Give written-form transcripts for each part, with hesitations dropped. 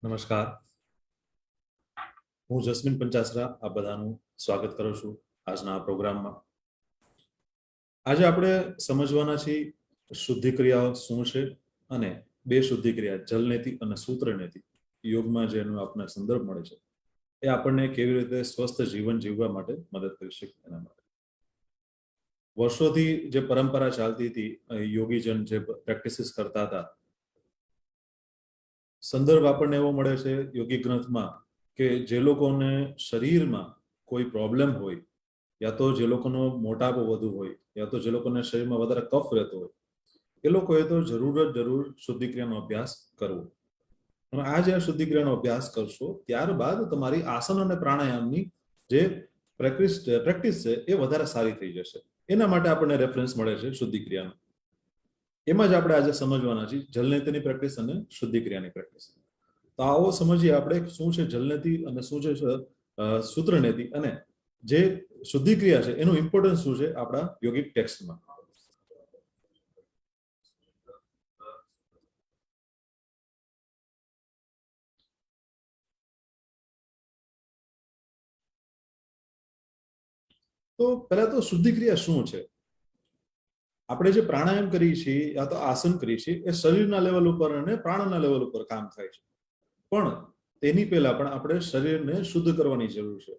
નમસ્કાર, હું જસ્મીન પંચાસરા આપ બધાનું સ્વાગત કરું છું આજના આ પ્રોગ્રામમાં. આજે આપણે સમજવાના છીએ શુદ્ધિ ક્રિયાઓ શું છે અને બે શુદ્ધિ ક્રિયા જલનેતિ અને સૂત્રનેતિ યોગમાં જેનો આપણને સંદર્ભ મળે છે એ આપણને કેવી રીતે સ્વસ્થ જીવન જીવવા માટે મદદ કરી શકે. એના માટે વર્ષોથી જે પરંપરા ચાલતી હતી, યોગીજન જે પ્રેક્ટિસીસ કરતા હતા, સંદર્ભ આપણને એવો મળે છે યોગી ગ્રંથમાં કે જે લોકોને શરીરમાં કોઈ પ્રોબ્લેમ હોય, યા તો જે લોકોનો મોટાપો વધુ હોય, યા તો જે લોકોને શરીરમાં વધારે કફ રહેતો હોય, એ લોકોએ તો જરૂર શુદ્ધિક્રિયાનો અભ્યાસ કરવો. અને આ જે શુદ્ધિક્રિયાનો અભ્યાસ કરશો ત્યારબાદ તમારી આસન અને પ્રાણાયામની જે પ્રેક્ટિસ છે એ વધારે સારી થઈ જશે. એના માટે આપણને રેફરન્સ મળે છે શુદ્ધિક્રિયાનો. એમાં જ આપણે આજે સમજવાના છીએ જલનેતિની પ્રેક્ટિસ અને શુદ્ધિક્રિયાની પ્રેક્ટિસ. તો આવો સમજીએ આપણે શું છે જલનેતિ અને શું છે સૂત્રનેતિ, અને જે શુદ્ધિક્રિયા છે એનું ઇમ્પોર્ટન્સ શું છે આપણા યોગિક ટેક્સ્ટમાં. તો પહેલા તો શુદ્ધિક્રિયા શું છે? આપણે જે પ્રાણાયામ કરીએ છીએ યા તો આસન કરીએ છીએ એ શરીરના લેવલ ઉપર અને પ્રાણના લેવલ ઉપર કામ થાય છે, પણ તેની પહેલા પણ આપણે શરીરને શુદ્ધ કરવાની જરૂર છે.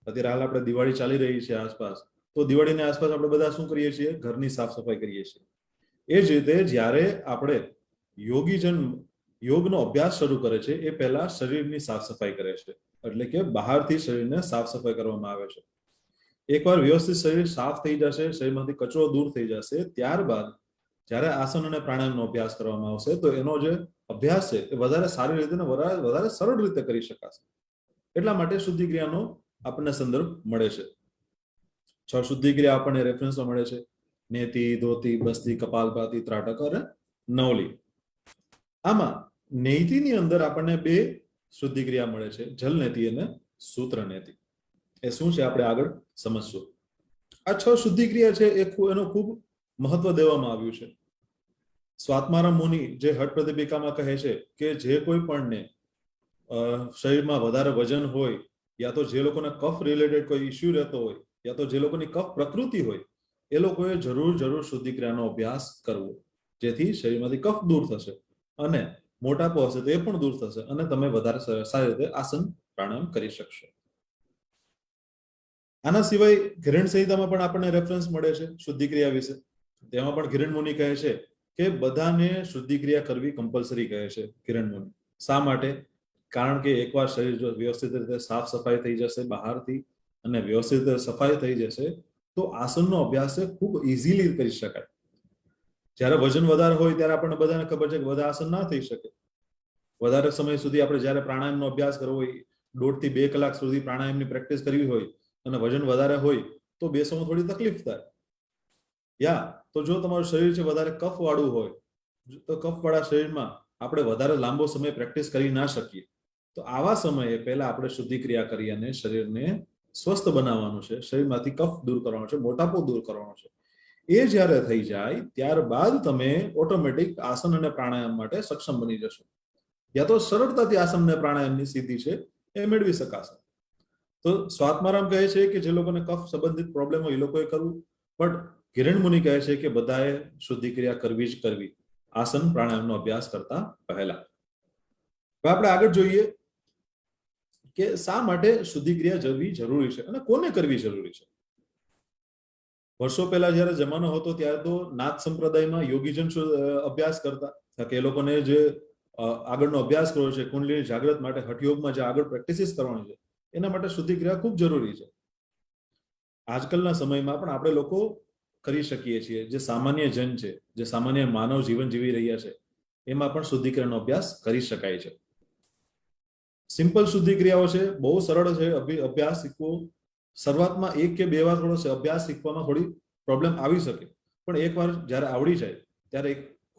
અત્યારે હાલ આપણે દિવાળી ચાલી રહી છે આસપાસ, તો દિવાળીની આસપાસ આપણે બધા શું કરીએ છીએ? ઘરની સાફ સફાઈ કરીએ છીએ. એ જ રીતે જ્યારે આપણે યોગીજન યોગનો અભ્યાસ શરૂ કરે છે એ પહેલા શરીરની સાફ સફાઈ કરે છે, એટલે કે બહારથી શરીરને સાફ સફાઈ કરવામાં આવે છે. એકવાર વ્યવસ્થિત શરીર સાફ થઈ જશે, શરીરમાંથી કચરો દૂર થઈ જશે, ત્યારબાદ જ્યારે આસન અને પ્રાણાયામનો અભ્યાસ કરવામાં આવશે તો એનો જે અભ્યાસ છે એ વધારે સારી રીતે વધારે સરળ રીતે કરી શકાશે. એટલા માટે શુદ્ધિક્રિયાનો આપણને સંદર્ભ મળે છે. 6 શુદ્ધિક્રિયા આપણને રેફરન્સમાં મળે છે: નેતિ, ધોતી, બસ્તી, કપાલભાતિ, ત્રાટક અને નવલી. આમાં નેતિની અંદર આપણને બે શુદ્ધિક્રિયા મળે છે, જલનેતિ અને સૂત્રનેતિ. એ શું છે આપણે આગળ સમજશું. આ 6 શુદ્ધિક્રિયા છે એનો ખૂબ મહત્વ દેવામાં આવ્યું છે. સ્વાત્મારામ મુનિ જે હઠ પ્રદીપિકામાં કહે છે કે જે કોઈ પણને શરીરમાં વધારે વજન હોય, યા તો જે લોકોને કફ રિલેટેડ કોઈ ઇસ્યુ રહેતો હોય, યા તો જે લોકોની કફ પ્રકૃતિ હોય, એ લોકોએ જરૂર શુદ્ધિક્રિયાનો અભ્યાસ કરવો, જેથી શરીરમાંથી કફ દૂર થશે અને મોટાપો હશે તો એ પણ દૂર થશે અને તમે વધારે સારી રીતે આસન પ્રાણાયામ કરી શકશો. આના સિવાય ઘિરણ સંહિતામાં પણ આપણને રેફરન્સ મળે છે શુદ્ધિક્રિયા વિશે. તેમાં પણ ઘિરણ મુનિ કહે છે કે બધાને શુદ્ધિક્રિયા કરવી કમ્પલસરી કહે છે ઘિરણ મુનિ. શા માટે? કારણ કે એકવાર શરીર જો વ્યવસ્થિત રીતે સાફ સફાઈ થઈ જશે બહારથી અને વ્યવસ્થિત રીતે સફાઈ થઈ જશે તો આસનનો અભ્યાસ ખૂબ ઇઝીલી કરી શકાય. જ્યારે વજન વધારે હોય ત્યારે આપણને બધાને ખબર છે કે બધા આસન ના થઈ શકે. વધારે સમય સુધી આપણે જ્યારે પ્રાણાયામનો અભ્યાસ કરવો હોય, 1.5 થી 2 કલાક સુધી પ્રાણાયામની પ્રેક્ટિસ કરવી હોય અને વજન વધારે હોય તો બેસવામાં થોડી તકલીફ થાય. યા તો જો તમારું શરીર છે વધારે કફ વાળું હોય તો કફ વાળા શરીરમાં આપણે વધારે લાંબો સમય પ્રેક્ટિસ કરી ના શકીએ. તો આવા સમયે પહેલા આપણે શુદ્ધિક્રિયા કરી અને શરીરને સ્વસ્થ બનાવવાનું છે, શરીરમાંથી કફ દૂર કરવાનો છે, મોટાપો દૂર કરવાનો છે. એ જ્યારે થઈ જાય ત્યારબાદ તમે ઓટોમેટિક આસન અને પ્રાણાયામ માટે સક્ષમ બની જશો, યા તો સરળતાથી આસન અને પ્રાણાયામની સિદ્ધિ છે એ મેળવી શકાશે. તો સ્વાત્મારામ કહે છે કે જે લોકોને કફ સંબંધિત પ્રોબ્લેમ હોય એ લોકોએ કરવું, પણ કિરણ મુનિ કહે છે કે બધાએ શુદ્ધિક્રિયા કરવી જ કરવી આસન પ્રાણાયામનો અભ્યાસ કરતા પહેલા. હવે આપણે આગળ જોઈએ કે શા માટે શુદ્ધિક્રિયા કરવી જરૂરી છે અને કોને કરવી જરૂરી છે. વર્ષો પહેલા જયારે જમાનો હતો ત્યારે તો નાથ સંપ્રદાયમાં યોગીજન અભ્યાસ કરતા કે એ લોકોને જે આગળનો અભ્યાસ કરવો છે, કુંડલીની જાગૃત માટે હઠયોગમાં જે આગળ પ્રેક્ટિસીસ કરવાની છે એના માટે શુદ્ધિક્રિયા ખૂબ જરૂરી છે. આજકાલના સમયમાં પણ આપણે લોકો કરી શકીએ છીએ. જે સામાન્ય જન છે, જે સામાન્ય માનવ જીવન જીવી રહ્યા છે, એમાં પણ શુદ્ધિક્રિયાનો અભ્યાસ કરી શકાય છે. સિમ્પલ શુદ્ધિક્રિયાઓ છે, બહુ સરળ છે અભ્યાસ શીખવો. શરૂઆતમાં 1 કે 2 વાર થોડો અભ્યાસ શીખવામાં થોડી પ્રોબ્લેમ આવી શકે, પણ એકવાર જ્યારે આવડી જાય ત્યારે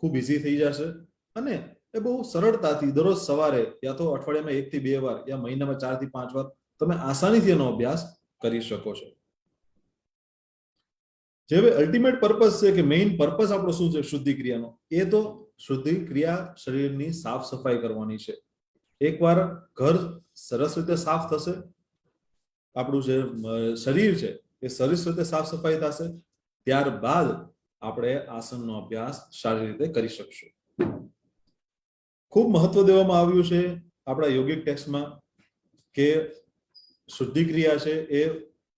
ખૂબ ઇઝી થઈ જશે અને એ બહુ સરળતાથી દરરોજ સવારે યા તો અઠવાડિયામાં 1 થી 2 વાર યા મહિનામાં 4 થી 5 વાર તમે આસાનીથી એનો અભ્યાસ કરી શકો છો. જે અલ્ટિમેટ પર્પઝ છે કે મેઇન પર્પઝ આપણો શું છે શુદ્ધિક્રિયાનો, એ તો શુદ્ધિક્રિયા શરીરની સાફ સફાઈ કરવાની છે. એકવાર ઘર સરસ રીતે સાફ થશે, આપણું જે શરીર છે એ સરસ રીતે સાફ સફાઈ થશે, ત્યારબાદ આપણે આસનનો અભ્યાસ સારી રીતે કરી શકશું. ખૂબ મહત્વ દેવામાં આવ્યું છે આપણા યોગિક ટેક્સ્ટમાં કે શુદ્ધિ ક્રિયા છે એ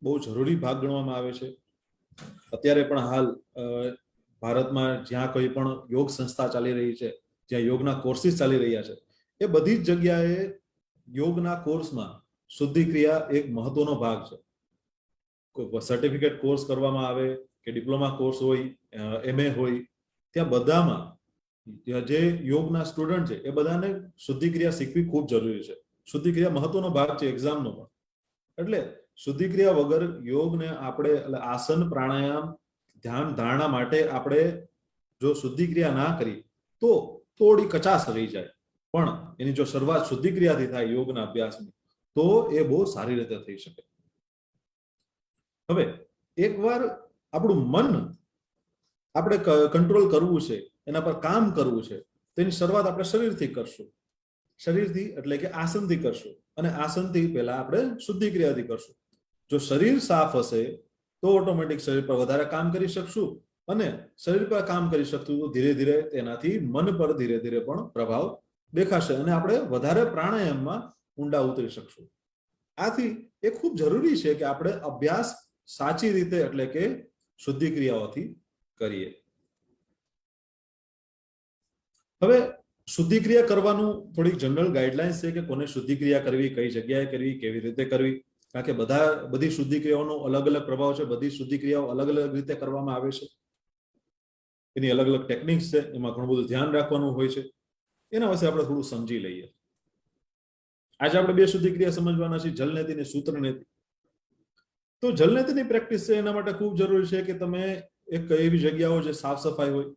બહુ જરૂરી ભાગ ગણવામાં આવે છે. અત્યારે પણ હાલ ભારતમાં જ્યાં કોઈ પણ યોગ સંસ્થા ચાલી રહી છે, જ્યાં યોગના કોર્સિસ ચાલી રહ્યા છે, એ બધી જ જગ્યાએ યોગના કોર્સમાં શુદ્ધિ ક્રિયા એક મહત્વનો ભાગ છે. સર્ટિફિકેટ કોર્સ કરવામાં આવે કે ડિપ્લોમા કોર્સ હોય, MA હોય, ત્યાં બધામાં જે યોગના સ્ટુડન્ટ છે એ બધાને શુદ્ધિ ક્રિયા શીખવી ખૂબ જરૂરી છે. શુદ્ધિ ક્રિયા મહત્વનો ભાગ છે એક્ઝામનો પણ. એટલે શુદ્ધિ ક્રિયા વગર યોગને આપણે આસન, પ્રાણાયામ, ધ્યાન, ધારણા માટે આપણે જો શુદ્ધિ ક્રિયા ના કરી તો થોડી કચાશ રહી જાય. પણ એની જો શરૂઆત શુદ્ધિ ક્રિયાથી થાય યોગના અભ્યાસની, તો એ બહુ સારી રીતે થઈ શકે. હવે એકવાર આપણું મન આપણે કંટ્રોલ કરવું છે, એના પર કામ કરવું છે, તેની શરૂઆત આપણે શરીરથી કરશું. શરીરથી એટલે કે આસનથી કરશું, અને આસનથી પહેલા આપણે શુદ્ધિ ક્રિયાથી કરશું. જો શરીર સાફ હશે તો ઓટોમેટિક શરીર પર વધારે કામ કરી શકશું, અને શરીર પર કામ કરી શકશું તો ધીરે ધીરે તેનાથી મન પર ધીરે ધીરે પણ પ્રભાવ દેખાશે, અને આપણે વધારે પ્રાણાયામમાં ઊંડા ઉતરી શકશું. આથી એ ખૂબ જરૂરી છે કે આપણે અભ્યાસ સાચી રીતે એટલે કે શુદ્ધિ ક્રિયાઓથી કરીએ. હવે શુદ્ધિ ક્રિયા કરવાનું થોડીક જનરલ ગાઈડલાઇન્સ છે કે કોને શુદ્ધિ ક્રિયા કરવી, કઈ જગ્યાએ કરવી, કેવી રીતે કરવી. કારણ કે બધી શુદ્ધિ ક્રિયાઓનો અલગ અલગ પ્રભાવ છે, બધી શુદ્ધિ ક્રિયાઓ અલગ અલગ રીતે કરવામાં આવે છે, એની અલગ અલગ ટેકનિક્સ છે, એમાં ઘણું બધું ધ્યાન રાખવાનું હોય છે. એના વિશે આપણે થોડું સમજી લઈએ. આજે આપણે બે શુદ્ધિ ક્રિયા સમજવાના છે, જલનેતિ અને સૂત્રનેતિ. તો જલનેતિની પ્રેક્ટિસ છે એના માટે ખૂબ જરૂરી છે કે તમે એક એવી જગ્યાઓ જે સાફ સફાઈ હોય,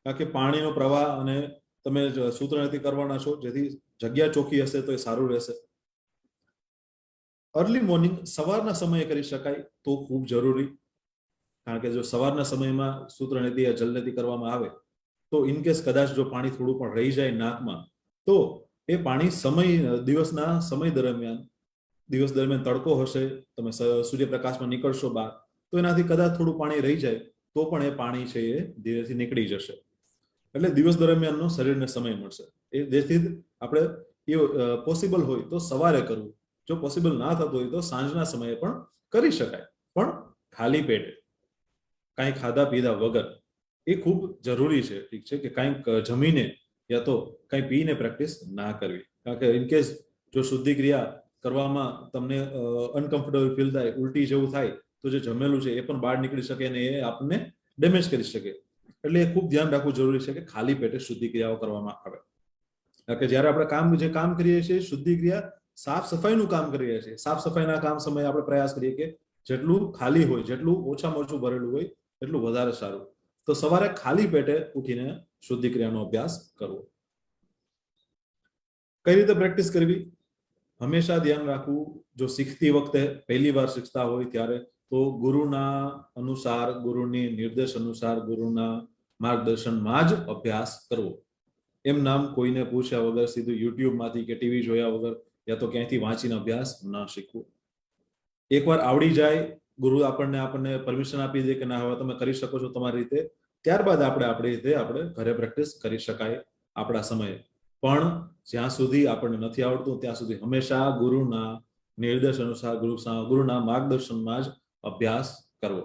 કારણ કે પાણીનો પ્રવાહ, અને તમે સૂત્રનેતિ કરવાના છો જેથી જગ્યા ચોખ્ખી હશે તો એ સારું રહેશે. અર્લી મોર્નિંગ, સવારના સમયે કરી શકાય તો ખૂબ જરૂરી, કારણ કે જો સવારના સમયમાં સૂત્રનેતિ યા જલનેતિ કરવામાં આવે તો ઇનકેસ કદાચ જો પાણી થોડું પણ રહી જાય નાકમાં, તો એ પાણી દિવસના સમય દરમિયાન, દિવસ દરમિયાન તડકો હશે, તમે સૂર્યપ્રકાશમાં નીકળશો બહાર, તો એનાથી કદાચ થોડું પાણી રહી જાય તો પણ એ પાણી છે એ ધીરેથી નીકળી જશે. એટલે દિવસ દરમિયાનનો શરીરને સમય મળશે. એ જેથી આપણે પોસિબલ હોય તો સવારે કરવું, જો પોસિબલ ના થતું હોય તો સાંજના સમયે પણ કરી શકાય, પણ ખાલી પેટે, કાંઈ ખાધા પીધા વગર. એ ખૂબ જરૂરી છે. ઠીક છે કે કાંઈક જમીને યા તો કાંઈ પીને પ્રેક્ટિસ ના કરવી, કારણ કે ઇનકેસ જો શુદ્ધિ ક્રિયા કરવામાં તમને અનકમ્ફર્ટેબલ ફીલ થાય, ઉલટી જેવું થાય, તો જે જમેલું છે એ પણ બહાર નીકળી શકે અને એ આપણને ડેમેજ કરી શકે. એટલે એ ખૂબ ધ્યાન રાખવું જરૂરી છે કે ખાલી પેટે શુદ્ધિ ક્રિયાઓ કરવામાં આવે. કારણ કે જ્યારે આપણે જે કામ કરીએ છીએ, શુદ્ધિ ક્રિયા સાફ સફાઈનું કામ કરીએ છીએ. સાફ સફાઈના કામ સમયે આપણે પ્રયાસ કરીએ કે જેટલું ખાલી હોય, જેટલું ઓછામાં ઓછું ભરેલું હોય એટલું વધારે સારું. તો સવારે ખાલી પેટે ઉઠીને શુદ્ધિ ક્રિયાનો અભ્યાસ કરવો. કઈ રીતે પ્રેક્ટિસ કરવી? હંમેશા ધ્યાન રાખવું, જો શીખતી વખતે પહેલી વાર શીખતા હોય ત્યારે તો ગુરુના અનુસાર, ગુરુની નિર્દેશ અનુસાર, ગુરુના માર્ગદર્શનમાં જ અભ્યાસ કરવો. એમ નામ કોઈને પૂછ્યા વગર સીધું યુટ્યુબમાંથી કે ટીવી જોયા વગર યા તો ક્યાંયથી વાંચીને અભ્યાસ ન શીખવો. એકવાર આવડી જાય, ગુરુ આપણને પરમિશન આપી દે કે ના, હવે તમે કરી શકો છો તમારી રીતે, ત્યારબાદ આપણી રીતે આપણે ઘરે પ્રેક્ટિસ કરી શકાય આપણા સમયે. પણ જ્યાં સુધી આપણને નથી આવડતું ત્યાં સુધી હંમેશા ગુરુના નિર્દેશ અનુસાર, ગુરુના માર્ગદર્શનમાં જ અભ્યાસ કરવો.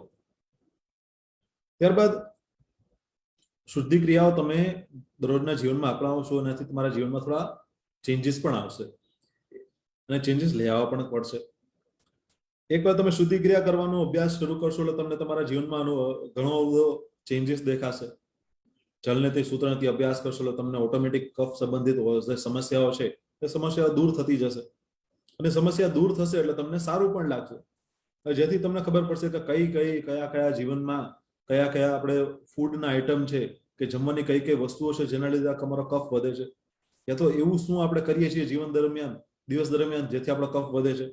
ત્યારબાદ શુદ્ધિ ક્રિયાઓ તમે દરરોજના જીવનમાં અપનાવશો, એનાથી તમારા જીવનમાં થોડા ચેન્જીસ પણ આવશે, અને ચેન્જીસ લઈ આવવા પણ પડશે. એકવાર તમે શુદ્ધિ ક્રિયા કરવાનો અભ્યાસ શરૂ કરશો એટલે તમને તમારા જીવનમાં ઘણો બધો ચેન્જીસ દેખાશે. જલનેતિ, સૂત્રનેતિ અભ્યાસ કરશો એટલે તમને ઓટોમેટિક કફ સંબંધિત જે સમસ્યાઓ છે એ સમસ્યાઓ દૂર થતી જશે, અને સમસ્યા દૂર થશે એટલે તમને સારું પણ લાગશે, જેથી તમને ખબર પડશે કે કયા જીવનમાં કયા આપણે ફૂડના આઈટમ છે કે જમવાની કઈ વસ્તુઓ છે જેના લીધે તમારો કફ વધે છે, યા તો એવું શું આપણે કરીએ છીએ જીવન દરમિયાન, દિવસ દરમિયાન, જેથી આપણો કફ વધે છે.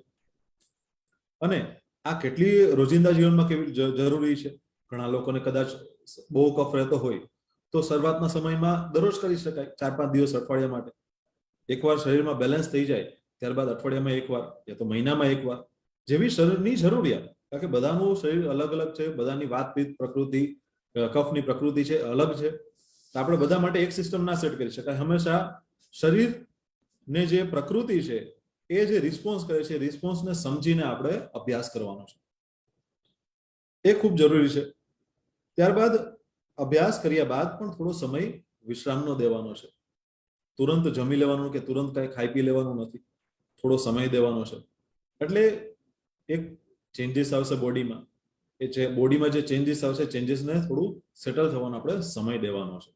અને આ કેટલી રોજિંદા જીવનમાં કેવી જરૂરી છે. ઘણા લોકોને કદાચ બહુ કફ રહેતો હોય તો શરૂઆતના સમયમાં દરરોજ કરી શકાય, 4-5 દિવસ અઠવાડિયા માટે. એકવાર શરીરમાં બેલેન્સ થઈ જાય ત્યારબાદ અઠવાડિયામાં એકવાર યા તો મહિનામાં એકવાર, જેવી શરીરની જરૂરિયાત, કારણ કે બધાનું શરીર અલગ અલગ છે, બધાની વાતપીત પ્રકૃતિ, કફની પ્રકૃતિ છે અલગ છે, તો આપણે બધા માટે એક સિસ્ટમ ના સેટ કરી શકાય. હંમેશા શરીરને જે પ્રકૃતિ છે એ જે રિસ્પોન્સ કરે છે, રિસ્પોન્સને સમજીને આપણે અભ્યાસ કરવાનો છે, એ ખૂબ જરૂરી છે. ત્યારબાદ અભ્યાસ કર્યા બાદ પણ થોડો સમય વિશ્રામનો દેવાનો છે. તુરંત જમી લેવાનું કે તુરંત કઈ ખાઈ પી લેવાનું નથી, થોડો સમય દેવાનો છે. એટલે એક ચેન્જીસ આવશે બોડીમાં, એ જે બોડીમાં જે ચેન્જીસ આવશે, ચેન્જીસને થોડું સેટલ થવાનો આપણે સમય દેવાનો છે.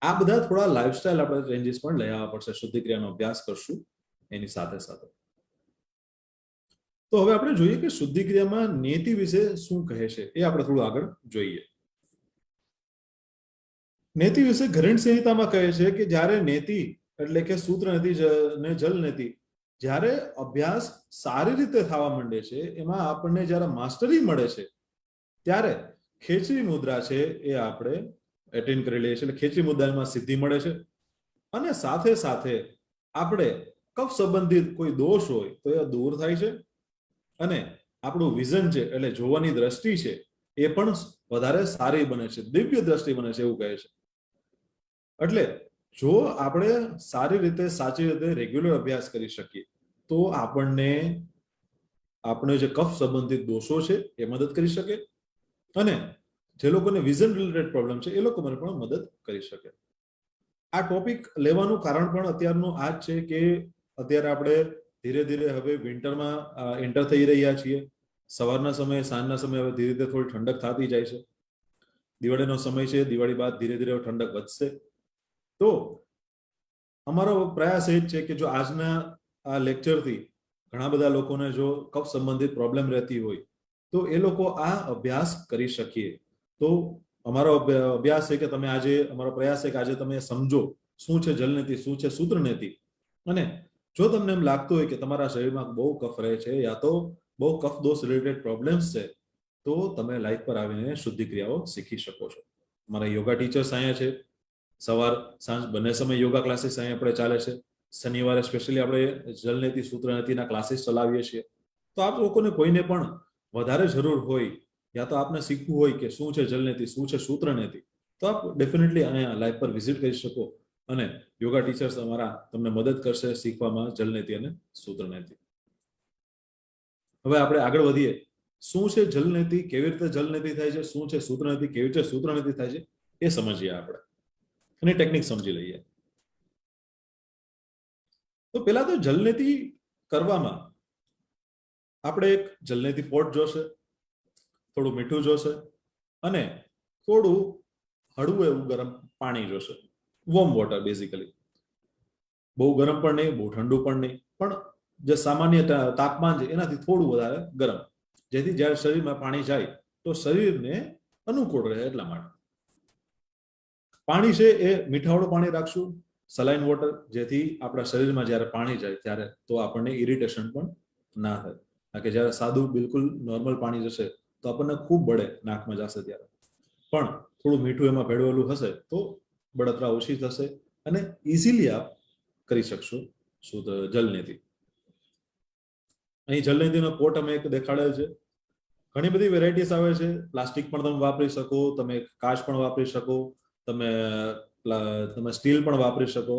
આ બધા થોડા લાઈફસ્ટાઈલ આપણે ચેન્જીસ પણ લઈ આવવા પડશે શુદ્ધિક્રિયાનો અભ્યાસ કરશું એની સાથે સાથે. તો હવે આપણે જોઈએ કે શુદ્ધિક્રિયામાં નેતિ વિશે શું કહે છે, એ આપણે થોડું આગળ જોઈએ. નેતિ વિશે ઘરેણ સંહિતામાં કહે છે કે જ્યારે નેતિ એટલે કે સૂત્ર નીતિ ને જલ નીતિ જ્યારે અભ્યાસ સારી રીતે થવા માંડે છે, એમાં આપણને જ્યારે માસ્ટરી મળે છે, ત્યારે ખેચરી મુદ્રા છે એ આપણે એટેન્ડ કરી લઈએ છીએ. એટલે ખેચરી મુદ્રામાં સિદ્ધિ મળે છે, અને સાથે સાથે આપણે કફ સંબંધિત કોઈ દોષ હોય તો એ દૂર થાય છે, અને આપણું વિઝન છે એટલે જોવાની દ્રષ્ટિ છે એ પણ વધારે સારી બને છે, દિવ્ય દ્રષ્ટિ બને છે એવું કહે છે. એટલે જો આપણે સારી રીતે સાચી રીતે રેગ્યુલર અભ્યાસ કરી શકીએ તો આપણને આપણે જે કફ સંબંધિત દોષો છે એ મદદ કરી શકે, અને જે લોકોને વિઝન રિલેટેડ પ્રોબ્લેમ છે એ લોકોને પણ મદદ કરી શકે. આ ટોપિક લેવાનું કારણ પણ અત્યારનું આ જ છે કે અત્યારે આપણે ધીરે ધીરે હવે વિન્ટરમાં એન્ટર થઈ રહ્યા છીએ. સવારના સમયે, સાંજના સમયે હવે ધીરે ધીરે થોડી ઠંડક થતી જાય છે. દિવાળીનો સમય છે, દિવાળી બાદ ધીરે ધીરે ઠંડક વધશે. તો અમારો પ્રયાસ એ જ છે કે જો આજના આ લેક્ચરથી ઘણા બધા લોકોને જો કફ સંબંધિત પ્રોબ્લેમ રહેતી હોય તો એ લોકો આ અભ્યાસ કરી શકીએ. તો અમારો અભ્યાસ છે કે તમે આજે, અમારો પ્રયાસ છે કે આજે તમે સમજો શું છે જલનીતિ, શું છે સૂત્રનીતિ, અને જો તમને એમ લાગતું હોય કે તમારા શરીરમાં બહુ કફ રહે છે યા તો બહુ કફ દોષ રિલેટેડ પ્રોબ્લેમ્સ છે, તો તમે લાઈફ પર આવીને શુદ્ધિ ક્રિયાઓ શીખી શકો છો. અમારા યોગા ટીચર્સ અહીંયા છે, સવાર સાંજ બંને સમય યોગા ક્લાસીસ અહીંયા આપણે ચાલે છે. શનિવારે સ્પેશિયલી આપણે જલનીતિ સૂત્રનીતિના ક્લાસીસ ચલાવીએ છીએ. તો આપ લોકોને કોઈને પણ વધારે જરૂર હોય યા તો આપને શીખવું હોય કે શું છે જલનીતિ, શું છે સૂત્રનીતિ, તો આપ ડેફિનેટલી અહીંયા લાઈવ પર વિઝિટ કરી શકો, અને યોગા ટીચર્સ અમારા તમને મદદ કરશે શીખવામાં જલનીતિ અને સૂત્રનીતિ. હવે આપણે આગળ વધીએ. શું છે જલનીતિ, કેવી રીતે જલનીતિ થાય છે, શું છે સૂત્રનીતિ, કેવી રીતે સૂત્રનીતિ થાય છે, એ સમજીએ આપણે, અને ટેકનિક સમજી લઈએ. તો પેલા તો જલનીતિ કરવામાં આપણે એક જલનીતિ પોટ જોશે, થોડું મીઠું જોશે, અને થોડું હળવું એવું ગરમ પાણી જોશે. Warm water basically. બહુ ગરમ પણ નહીં, બહુ ઠંડુ પણ નહીં, પણ જે સામાન્ય તાપમાન છે એનાથી થોડું વધારે ગરમ, જેથી જ્યારે શરીરમાં પાણી જાય તો શરીરને અનુકૂળ રહે એટલા માટે. પાણી છે એ મીઠાવાળું પાણી રાખશું, સલાઇન વોટર, જેથી આપણા શરીરમાં જ્યારે પાણી જાય ત્યારે તો આપણને ઇરિટેશન પણ ના થાય. કારણ કે જ્યારે સાદું બિલકુલ નોર્મલ પાણી જશે તો આપણને ખૂબ બળે નાકમાં જશે ત્યારે, પણ થોડું મીઠું એમાં ભેળવેલું હશે તો બળતરા ઓછી થશે, અને ઇઝીલી આપ કરી શકશો શુદ્ધ જલનીતિ. અહીં જલનીતિનો પોટ અમે એક દેખાડેલ છે. ઘણી બધી વેરાયટીસ આવે છે. પ્લાસ્ટિક પણ તમે વાપરી શકો, તમે કાચ પણ વાપરી શકો, તમે સ્ટીલ પણ વાપરી શકો.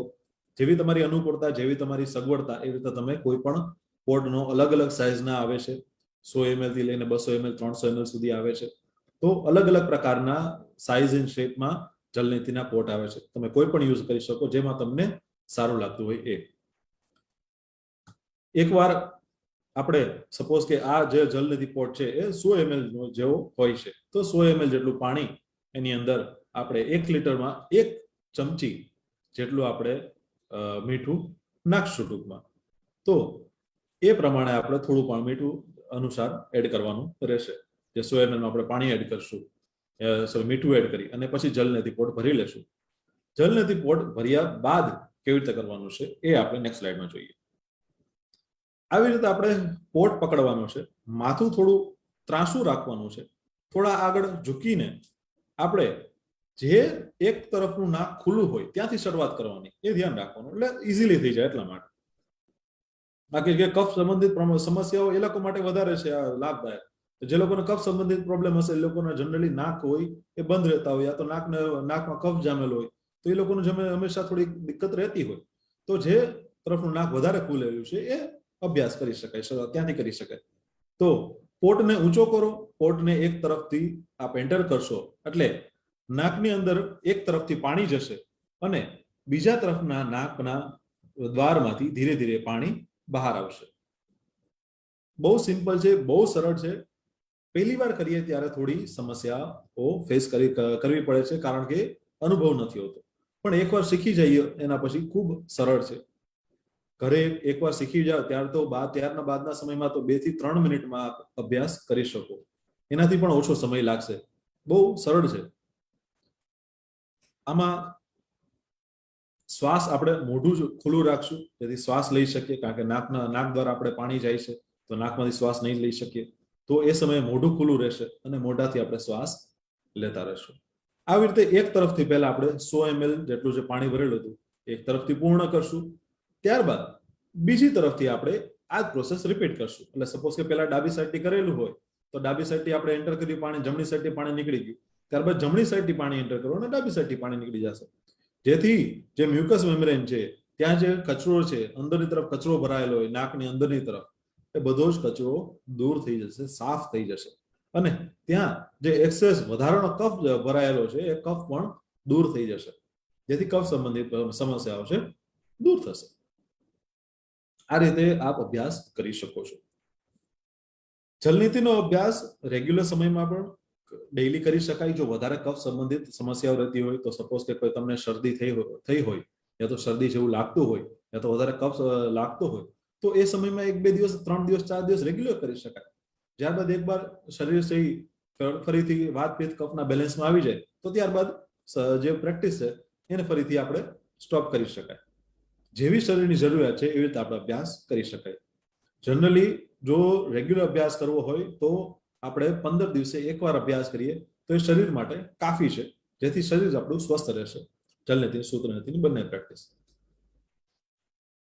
જેવી તમારી અનુકૂળતા, જેવી તમારી સગવડતા, એ રીતે તમે કોઈ પણ પોટનો અલગ અલગ સાઇઝના આવે છે. 100 ml થી લઈને 200 ml 300 ml સુધી આવે છે. તો અલગ અલગ પ્રકારના સાઇઝ એન્ડ શેપમાં જલનીતિના પોટ આવે છે. તમે કોઈ પણ યુઝ કરી શકો જેમાં તમને સારું લાગતું હોય એ. એકવાર આપણે સપોઝ કે આ જે જલનીતિ પોટ છે એ 100 ml જેવો હોય છે, તો 100 ml જેટલું પાણી એની અંદર આપણે 1 લિટરમાં 1 ચમચી જેટલું આપણે મીઠું નાખશું ટૂંકમાં. તો એ પ્રમાણે આપણે થોડું પણ મીઠું અનુસાર એડ કરવાનું રહેશે. જે 100 ml આપણે પાણી એડ કરશું, મીઠું એડ કરી અને પછી જલનીતિ પોટ ભરી લેશું. જલનીતિ પોટ ભર્યા બાદ કેવી રીતે કરવાનું છે એ આપણે નેક્સ્ટ સ્લાઇડમાં જોઈએ. આવી રીતે આપણે પોટ પકડવાનો છે, માથું થોડું ત્રાંસું રાખવાનું છે, થોડા આગળ ઝૂકીને આપણે જે એક તરફનું નાક ખુલ્લું હોય ત્યાંથી શરૂઆત કરવાની, એ ધ્યાન રાખવાનું, એટલે ઇઝીલી થઈ જાય એટલા માટે. બાકી જે કફ સંબંધિત સમસ્યાઓ એ લોકો માટે વધારે છે આ લાભદાયક. જે લોકોને કફ સંબંધિત પ્રોબ્લેમ હશે, એ લોકોને જનરલી નાક હોય એ બંધ રહેતા હોય, યા તો નાકમાં કફ જામેલો હોય, તો એ લોકોનું હંમેશા થોડી દિક્કત રહેતી હોય. તો જે તરફનું નાક વધારે ખુલેલું છે એ અભ્યાસ કરી શકાય, ત્યાંથી કરી શકાય. તો પોટને ઊંચો કરો, પોટને એક તરફથી આપ એન્ટર કરશો એટલે નાકની અંદર એક તરફથી પાણી જશે અને બીજા તરફના નાકના દ્વારમાંથી ધીરે ધીરે પાણી બહાર આવશે. બહુ સિમ્પલ છે, બહુ સરળ છે. પહેલી વાર કરીએ ત્યારે થોડી સમસ્યાઓ ફેસ કરવી પડે છે, કારણ કે અનુભવ નથી હોતો. પણ એકવાર શીખી જઈએ એના પછી ખૂબ સરળ છે. ઘરે એકવાર શીખી જાઓ ત્યારના બાદના સમયમાં તો 2 થી 3 મિનિટમાં અભ્યાસ કરી શકો. એનાથી પણ ઓછો સમય લાગશે. બહુ સરળ છે. આમાં શ્વાસ આપણે મોઢું જ ખુલ્લું રાખશું, જેથી શ્વાસ લઈ શકીએ, કારણ કે નાક દ્વારા આપણે પાણી જાય છે, તો નાકમાંથી શ્વાસ નહીં લઈ શકીએ. તો એ સમયે મોઢું ખુલ્લું રહેશે અને મોઢાથી આપણે શ્વાસ લેતા રહેશું. આવી રીતે એક તરફથી પહેલા આપણે 100 ml જેટલું જે પાણી ભરેલું હતું એક તરફથી પૂર્ણ કરશું. ત્યારબાદ બીજી તરફથી આપણે આ જ પ્રોસેસ રિપીટ કરશું. એટલે સપોઝ કે પહેલા ડાબી સાઈડથી કરેલું હોય તો ડાબી સાઈડથી આપણે એન્ટર કર્યું પાણી, જમણી સાઈડથી પાણી નીકળી ગયું. ત્યારબાદ જમણી સાઈડથી પાણી એન્ટર કરો અને ડાબી સાઈડથી પાણી નીકળી જશે. જેથી જે મ્યુકસ મેમ્બ્રેન છે, ત્યાં જે કચરો છે, અંદરની તરફ કચરો ભરાયેલો હોય નાકની અંદરની તરફ, એ બધો જ કચરો દૂર થઈ જશે, સાફ થઈ જશે. અને ત્યાં જે એક્સેસ વધારાનો કફ ભરાયેલો છે એ કફ પણ દૂર થઈ જશે, જેથી કફ સંબંધિત સમસ્યાઓ છે દૂર થશે. આ રીતે આપ અભ્યાસ કરી શકો છો. જલનીતિનો અભ્યાસ રેગ્યુલર સમયમાં પણ ડેઈલી કરી શકાય. જો વધારે કફ સંબંધિત સમસ્યાઓ રહેતી હોય તો સપોઝ કે કોઈ તમને શરદી થઈ હોય, યા તો શરદી જેવું લાગતું હોય, યા તો વધારે કફ લાગતો હોય, તો એ સમયમાં 1-2 દિવસ, 3 દિવસ, 4 દિવસ રેગ્યુલર કરી શકાય. ત્યારબાદ એકવાર શરીર સહી ફરીથી વાત પિત્ત કફના બેલેન્સમાં આવી જાય તો ત્યારબાદ જે પ્રેક્ટિસ છે એને ફરીથી આપણે સ્ટોપ કરી શકાય. જેવી શરીરની જરૂરિયાત છે એવી રીતે આપણે અભ્યાસ કરી શકાય. જનરલી જો રેગ્યુલર અભ્યાસ કરવો હોય તો આપણે 15 દિવસે એકવાર અભ્યાસ કરીએ તો એ શરીર માટે કાફી છે, જેથી શરીર આપણું સ્વસ્થ રહેશે. જલનીતિ, સૂત્રનીતિની બંને પ્રેક્ટિસ.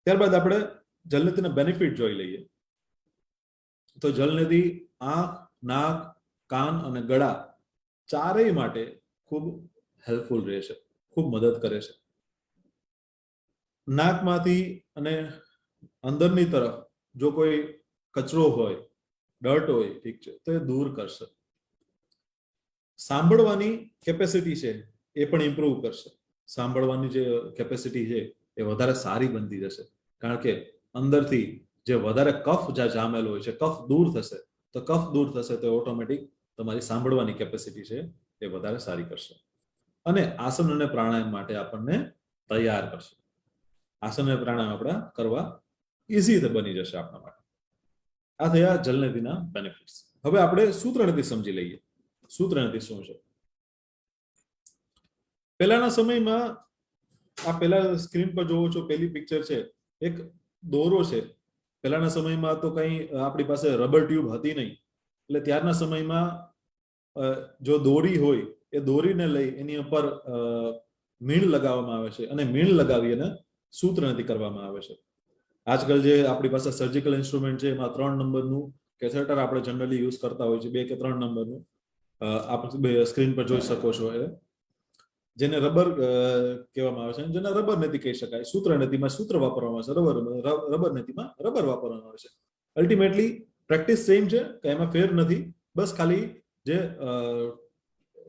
ત્યારબાદ આપણે જલનીતિના બેનિફિટ જોઈ લઈએ. તો જલનીતિ આંખ, નાક, કાન અને ગળા ચારેય માટે ખૂબ હેલ્પફુલ રહેશે, ખૂબ મદદ કરે છે. નાકમાંથી અને અંદરની તરફ જો કોઈ કચરો હોય, ડર્ટ હોય, ઠીક છે, તો એ દૂર કરશે. સાંભળવાની કેપેસિટી છે એ પણ ઇમ્પ્રૂવ કરશે. સાંભળવાની જે કેપેસિટી છે એ વધારે સારી બનતી જશે, કારણ કે અંદરથી જે વધારે કફ જ્યાં જામેલો હોય છે, કફ દૂર થશે. તો કફ દૂર થશે તો ઓટોમેટિક તમારી સાંભળવાની કેપેસિટી છે એ વધારે સારી કરશે. અને આસન અને પ્રાણાયામ માટે આપણને તૈયાર કરશે. આસન અને પ્રાણાયામ આપણે કરવા ઇઝી બની જશે આપણા માટે. આ થયા જલનીતિના બેનિફિટ્સ. હવે આપણે સૂત્રનીતિ સમજી લઈએ. સૂત્રનીતિ શું છે? પહેલાના સમયમાં આ પહેલા સ્ક્રીન પર જોવો છો, પહેલી પિક્ચર છે, એક દોરો છે. પહેલાના સમયમાં તો કઈ આપણી પાસે રબર ટ્યુબ હતી નહીં, એટલે ત્યારના સમયમાં જો દોરી હોય એ દોરીને લઈ એની ઉપર મીણ લગાવવામાં આવે છે અને મીણ લગાવી અને સૂત્રનીતિ કરવામાં આવે છે. આજકાલ જે આપણી પાસે સર્જિકલ ઇન્સ્ટ્રુમેન્ટ છે એમાં 3 નંબરનું કેથેટર આપણે જનરલી યુઝ કરતા હોય છે, 2 કે 3 નંબરનું. આપ સ્ક્રીન પર જોઈ શકો છો, જેને રબર કહેવામાં આવે છે, જેને રબર નીતિ કહી શકાય. સૂત્ર નીતિમાં સૂત્ર વાપરવામાં આવે છે, રબર નીતિમાં રબર વાપરવામાં આવે છે. અલ્ટિમેટલી પ્રેક્ટિસ સેમ છે, કે એમાં ફેર નથી. બસ ખાલી જે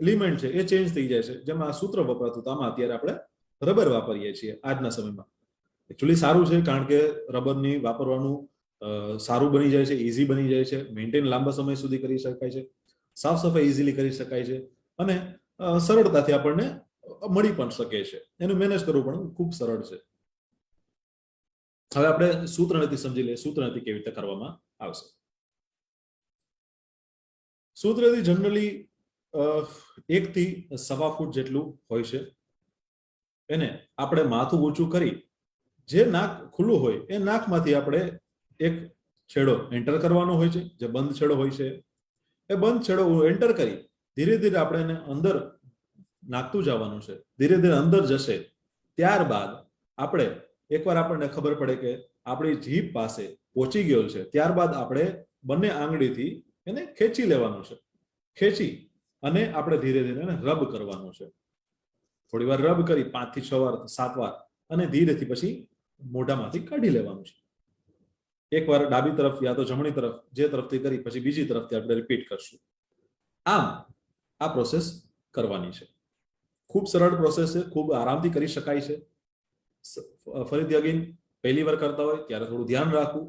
એલિમેન્ટ છે એ ચેન્જ થઈ જાય છે. જેમાં સૂત્ર વપરાતું હતું, આમાં અત્યારે આપણે રબર વાપરીએ છીએ આજના સમયમાં. એકચ્યુઅલી સારું છે, કારણ કે રબરની વાપરવાનું સારું બની જાય છે, ઇઝી બની જાય છે, મેન્ટેન લાંબા સમય સુધી કરી શકાય છે, સાફ સફાઈ ઇઝીલી કરી શકાય છે અને સરળતાથી આપણને મળી પણ શકે છે. એનું મેનેજ કરવું પણ ખૂબ સરળ છે. હવે આપણે સૂત્રનીતિ સમજી લઈએ. સૂત્રનીતિ કેવી રીતે કરવામાં આવશે. સૂત્રનીતિ જનરલી 1 થી 1.25 ફૂટ જેટલું હોય છે. એને આપણે માથું ઊંચું કરી જે નાક ખુલ્લું હોય એ નાકમાંથી આપણે એક છેડો એન્ટર કરવાનો હોય છે, જે બંધ છેડો હોય છે. એ બંધ છેડો એન્ટર કરી ધીરે ધીરે આપણે એને અંદર નાખતું જવાનું છે, ધીરે ધીરે અંદર જશે. ત્યારબાદ આપણે એકવાર આપણને ખબર પડે કે આપણી જીભ પાસે પહોંચી ગયો છે, ત્યારબાદ આપણે બંને આંગળીથી એને ખેંચી લેવાનું છે. ખેંચી અને આપણે ધીરે ધીરે એને રબ કરવાનું છે. થોડી વાર રબ કરી 5 થી 6 વાર 7 વાર અને ધીરેથી પછી મોઢામાંથી કાઢી લેવાનું છે. એકવાર ડાબી તરફ યા તો જમણી તરફ, જે તરફથી કરી પછી બીજી તરફથી આપણે રિપીટ કરશું. આમ આ પ્રોસેસ કરવાની છે. ખૂબ સરળ પ્રોસેસ છે, ખૂબ આરામથી કરી શકાય છે. ફરીથી અગેન પહેલી વાર કરતા હોય ત્યારે થોડું ધ્યાન રાખવું.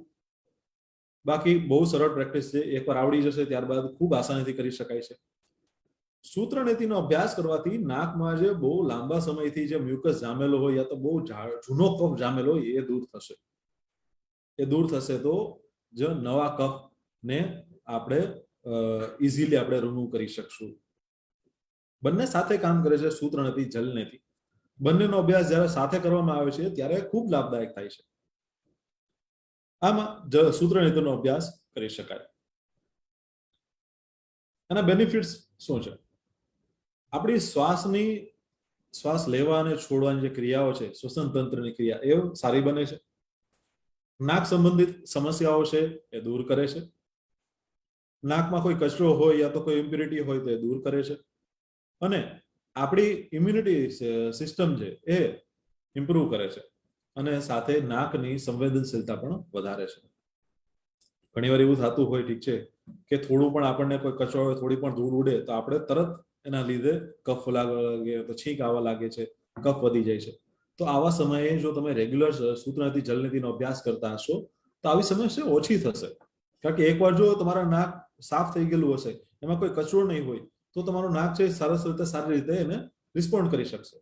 બાકી બહુ સરળ પ્રેક્ટિસ છે, એકવાર આવડી જશે ત્યારબાદ ખૂબ આસાનીથી કરી શકાય છે. સૂત્ર નીતિનો અભ્યાસ કરવાથી નાકમાં જે બહુ લાંબા સમયથી જે મ્યુકસ જામેલો હોય યા તો બહુ જૂનો કફ જામેલો હોય એ દૂર થશે. એ દૂર થશે તો જે નવા કફને આપણે ઇઝીલી આપણે રિમૂવ કરી શકશું. બંને સાથે કામ કરે છે, સૂત્ર નીતિ, જલ નીતિ. બંનેનો અભ્યાસ જ્યારે સાથે કરવામાં આવે છે ત્યારે ખૂબ લાભદાયક થાય છે. આમાં સૂત્ર નીતિનો અભ્યાસ કરી શકાય. એના બેનિફિટ્સ શું છે? આપણી શ્વાસ લેવા અને છોડવાની જે ક્રિયાઓ છે, શ્વસન તંત્રની ક્રિયા, એ સારી બને છે. નાક સંબંધિત સમસ્યાઓ છે એ દૂર કરે છે. નાકમાં કોઈ કચરો હોય યા તો કોઈ ઇમ્પ્યુરિટી હોય તો એ દૂર કરે છે. અને આપણી ઇમ્યુનિટી સિસ્ટમ છે એ ઇમ્પ્રુવ કરે છે. અને સાથે નાકની સંવેદનશીલતા પણ વધારે છે. ઘણીવાર એવું થતું હોય, ઠીક છે, કે થોડું પણ આપણને કોઈ કચરો હોય, થોડી પણ ધૂળ ઉડે તો આપણે તરત એના લીધે કફ લાગે, તો છીંક આવવા લાગે છે, કફ વધી જાય છે. તો આવા સમયે જો તમે રેગ્યુલર સૂત્ર નીતિ, જલ નીતિનો અભ્યાસ કરતા હશો તો આવી સમસ્યા ઓછી થશે. કારણ કે એકવાર જો તમારા નાક સાફ થઈ ગયેલું હશે, એમાં કોઈ કચરો નહીં હોય, તો તમારું નાક છે સારી રીતે એને રિસ્પોન્ડ કરી શકશે.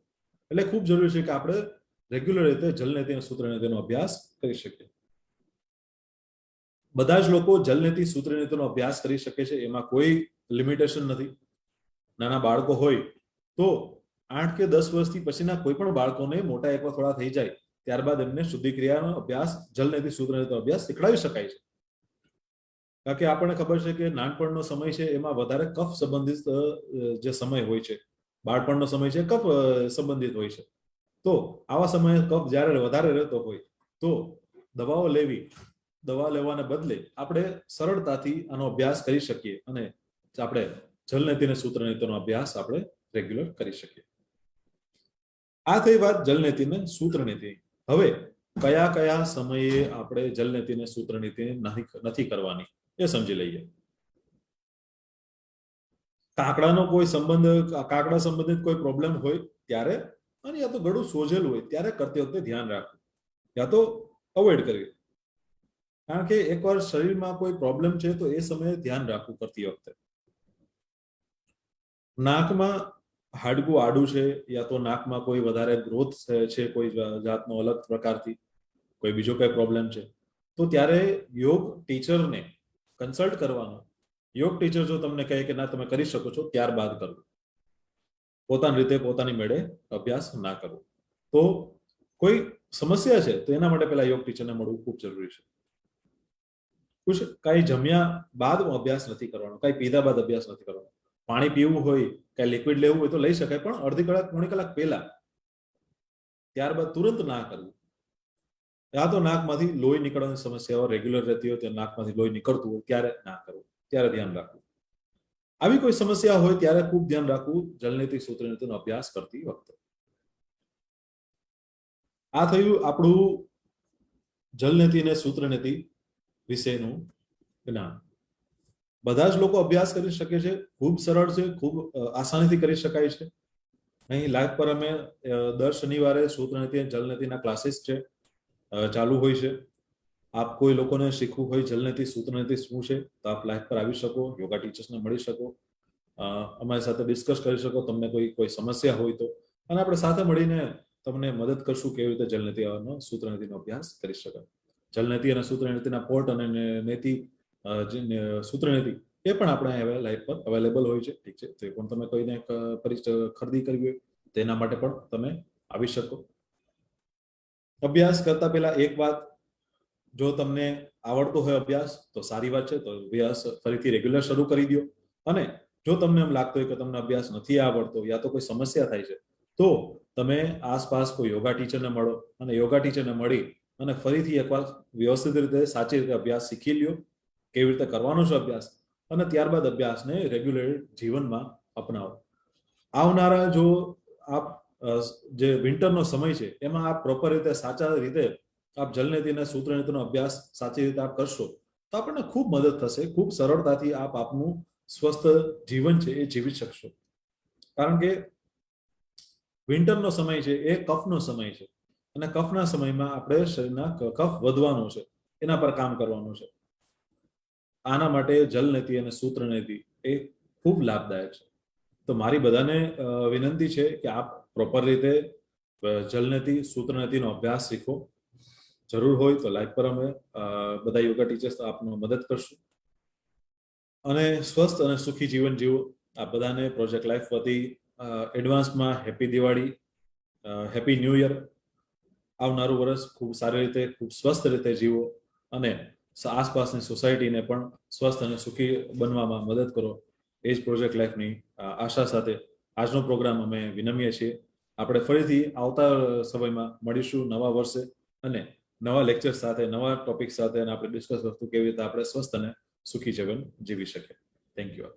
એટલે ખૂબ જરૂરી છે કે આપણે રેગ્યુલર રીતે જલ નીતિ અને સૂત્ર નીતિનો અભ્યાસ કરી શકીએ. બધા જ લોકો જલ નીતિ, સૂત્ર નીતિનો અભ્યાસ કરી શકે છે, એમાં કોઈ લિમિટેશન નથી. નાના બાળકો હોય તો 8 કે 10 વર્ષથી પછીના કોઈ પણ બાળકોને મોટા એકવાર થોડા થઈ જાય ત્યારબાદ એમને શુદ્ધિ ક્રિયાનો અભ્યાસ, જલ નીતિ, સૂત્ર નીતિનો અભ્યાસ શીખડાવી શકાય છે. કારણ કે આપણને ખબર છે કે નાનપણનો સમય છે એમાં વધારે કફ સંબંધિત જે સમય હોય છે, બાળપણનો સમય છે કફ સંબંધિત હોય છે. તો આવા સમયે કફ જ્યારે વધારે રહેતો હોય તો દવાઓ લેવાને બદલે આપણે સરળતાથી આનો અભ્યાસ કરી શકીએ અને આપણે જલ નીતિ અને સૂત્ર નીતિનો અભ્યાસ આપણે રેગ્યુલર કરી શકીએ. આ થઈ વાત જલ નીતિ અને સૂત્ર નીતિ. હવે કયા કયા સમયે આપણે જલ નીતિ અને સૂત્ર નીતિ નથી કરવાની એ સમજી લઈએ. કાકડા સંબંધિત કોઈ પ્રોબ્લેમ હોય ત્યારે, અને યા તો ગળું સોજેલું હોય ત્યારે કરતી વખતે ધ્યાન રાખવું, યા તો અવોઇડ કરવી. કારણ કે એકવાર શરીરમાં કોઈ પ્રોબ્લેમ છે તો એ સમયે ધ્યાન રાખવું કરતી વખતે. નાકમાં હાડકું આડું છે યા તો નાકમાં કોઈ વધારે ગ્રોથ છે કોઈ જાતનો અલગ પ્રકારથી, કોઈ બીજો કઈ પ્રોબ્લેમ છે, તો ત્યારે યોગ ટીચરને કન્સલ્ટ કરવાનો. યોગ ટીચર જો તમને કહે કે ના તમે કરી શકો છો, ત્યારબાદ કરવું. પોતાની રીતે પોતાની મેળે અભ્યાસ ના કરવો. તો કોઈ સમસ્યા છે તો એના માટે પહેલા યોગ ટીચરને મળવું ખૂબ જરૂરી છે. કઈ જમ્યા બાદ અભ્યાસ નથી કરવાનો, કઈ પીધા બાદ અભ્યાસ નથી કરવાનો. પાણી પીવું હોય, કઈ લિક્વિડ લેવું હોય તો લઈ શકાય, પણ અડધી કલાક, પોણી કલાક પહેલા, ત્યારબાદ તુરંત ના કરવું. યા તો નાકમાંથી લોહી નીકળવાની સમસ્યાઓ રેગ્યુલર રહેતી હોય, તો નાકમાંથી લોહી નીકળતું હોય ત્યારે ના કરવું, ત્યારે ધ્યાન રાખવું. આવી કોઈ સમસ્યા હોય ત્યારે ખૂબ ધ્યાન રાખવું જલ નીતિ, સૂત્ર નીતિનો અભ્યાસ કરતી વખતે. આ થયું આપણું જલ નીતિ અને સૂત્ર નીતિ વિશેનું જ્ઞાન. બધા જ લોકો અભ્યાસ કરી શકે છે, ખૂબ સરળ છે, ખૂબ આસાનીથી કરી શકાય છે. અહીં લાઈવ પર અમે દર શનિવારે સૂત્ર નીતિ અને જલ નીતિના ક્લાસીસ છે ચાલુ હોય છે. આપ કોઈ લોકોને શીખવું હોય જલ નીતિ, સૂત્ર નીતિ શું છે તો આપ લાઈવ પર આવી શકો, યોગા ટીચર્સને મળી શકો, અમારી સાથે ડિસ્કસ કરી શકો, તમને કોઈ સમસ્યા હોય તો, અને આપણે સાથે મળીને તમને મદદ કરશું કેવી રીતે જલ નીતિ અને સૂત્ર નીતિનો અભ્યાસ કરી શકાય. જલ નીતિ અને સૂત્ર નીતિના પોર્ટ અને નીતિ, સૂત્ર નીતિ એ પણ આપણે હવે લાઈવ પર અવેલેબલ હોય છે. ઠીક છે, તો એ પણ તમે કોઈને ખરીદી કરવી હોય તેના માટે પણ તમે આવી શકો. અભ્યાસ કરતા પહેલા એક વાત, જો તમને આવડતો હોય અભ્યાસ તો સારી વાત છે, તો અભ્યાસ ફરીથી રેગ્યુલર શરૂ કરી દો. અને જો તમને એમ લાગતું હોય કે તમને અભ્યાસ નથી આવડતો યા તો કોઈ સમસ્યા થાય છે, તો તમે આસપાસ કોઈ યોગા ટીચરને મળો અને યોગા ટીચરને મળી અને ફરીથી એકવાર વ્યવસ્થિત રીતે સાચી રીતે અભ્યાસ શીખી લ્યો, કેવી રીતે કરવાનો છે અભ્યાસ, અને ત્યારબાદ અભ્યાસને રેગ્યુલર જીવનમાં અપનાવો. આવનારા જો આપ જે વિન્ટરનો સમય છે એમાં આપ પ્રોપર રીતે સાચા રીતે આપ જલનેતિ અને સૂત્રનીતિનો અભ્યાસ સાચી રીતે આપ કરશો તો આપણને ખૂબ મદદ થશે. ખૂબ સરળતાથી આપ આપનું સ્વસ્થ જીવન છે એ જીવી શકશો. કારણ કે વિન્ટરનો સમય છે એ કફનો સમય છે અને કફના સમયમાં આપણે શરીરના કફ વધવાનો છે, એના પર કામ કરવાનું છે. આના માટે જલનેતિ અને સૂત્રનીતિ એ ખૂબ લાભદાયક છે. તો મારી બધાને વિનંતી છે કે આપ પ્રોપર રીતે જલનેતિ સૂત્રનીતિનો અભ્યાસ શીખો. જરૂર હોય તો લાઈવ પર અમે બધા યોગા ટીચર્સ આપનો મદદ કરશું અને સ્વસ્થ અને સુખી જીવન જીવો. આ બધાને પ્રોજેક્ટ લાઈફ વતી એડવાન્સમાં happy Diwali, happy new year. આવનારું વર્ષ ખૂબ સારી રીતે ખૂબ સ્વસ્થ રીતે જીવો અને આસપાસની સોસાયટીને પણ સ્વસ્થ અને સુખી બનવામાં મદદ કરો. એ જ પ્રોજેક્ટ લાઈફની આશા સાથે આજનો પ્રોગ્રામ અમે વિનમીએ છીએ. આપણે ફરીથી આવતા સમયમાં મળીશું નવા વર્ષે અને નવા લેક્ચર સાથે, નવા ટોપિક સાથે, અને આપણે ડિસ્કસ કરશું કેવી રીતે આપણે સ્વસ્થ અને સુખી જીવન જીવી શકીએ. Thank you.